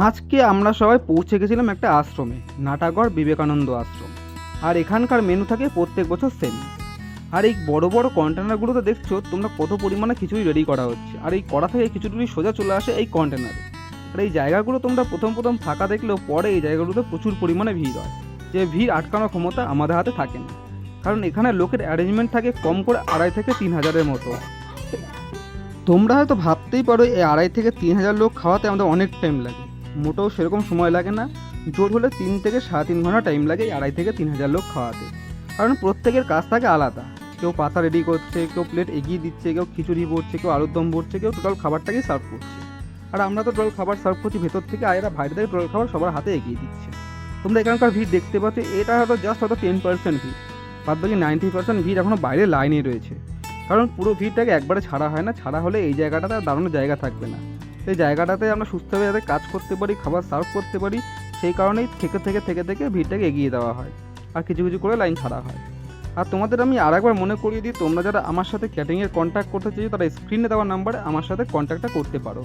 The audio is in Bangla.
আজকে আমরা সবাই পৌঁছে গেছিলাম একটা আশ্রমে, নাটাগড় বিবেকানন্দ আশ্রম। আর এখানকার মেনু থাকে প্রত্যেক বছর সেম। আর এই বড় বড় কন্টেনারগুলোতে দেখছো তোমরা কত পরিমাণে খিচুড়ি রেডি করা হচ্ছে, আর এই কড়া থেকে খিচুড়ি সোজা চলে আসে এই কন্টেনারে। আর এই জায়গাগুলো তোমরা প্রথম প্রথম ফাঁকা দেখলেও পরে এই জায়গাগুলোতে প্রচুর পরিমাণে ভিড় হয়, যে ভিড় আটকানোর ক্ষমতা আমাদের হাতে থাকে না। কারণ এখানে লোকের অ্যারেঞ্জমেন্ট থাকে কম করে 2,500 থেকে 3,000-এর মতো। তোমরা হয়তো ভাবতেই পারো এই 2,500 থেকে 3,000 লোক খাওয়াতে আমাদের অনেক টাইম লাগে। মোটেও সেরকম সময় লাগে না। জোর হলে 3 থেকে 3.5 ঘন্টা টাইম লাগে এই 2,500 থেকে 3,000 লোক খাওয়াতে। কারণ প্রত্যেকের কাজ থাকে আলাদা। কেউ পাতা রেডি করছে, কেউ প্লেট এগিয়ে দিচ্ছে, কেউ খিচুড়ি ভরছে, কেউ আলুর দম ভরছে, কেউ টোটাল খাবারটাকেই সার্ভ করছে। আর আমরা তো টোটাল খাবার সার্ভ করছি ভেতর থেকে, আর এরা বাইরে থেকে টোটাল খাবার সবার হাতে এগিয়ে দিচ্ছে। তোমরা এখানকার ভিড় দেখতে পাচ্ছ, এটা হয়তো জাস্ট 10% ভিড়। বাদ বাকি 90% ভিড় এখনও বাইরে লাইনে রয়েছে। কারণ পুরো ভিড়টাকে একবারে ছাড়া হয় না, ছাড়া হলে এই জায়গাটাতে আর দাঁড়ানোর জায়গা থাকবে না। এই জায়গাটাতে আমরা সুস্থভাবে যাতে কাজ করতে পারি, খাবার সার্ভ করতে পারি, সেই কারণেই থেকে থেকে থেকে থেকে ভিড়টাকে এগিয়ে দেওয়া হয়, আর কিছু কিছু করে লাইন ছাড়া হয়। আর তোমাদের আমি আরেকবার মনে করিয়ে দিই, তোমরা যারা আমার সাথে ক্যাটারিংয়ের কন্ট্যাক্ট করতে চাইছো তারা স্ক্রিনে দেওয়া নাম্বারে আমার সাথে কন্ট্যাক্টটা করতে পারো।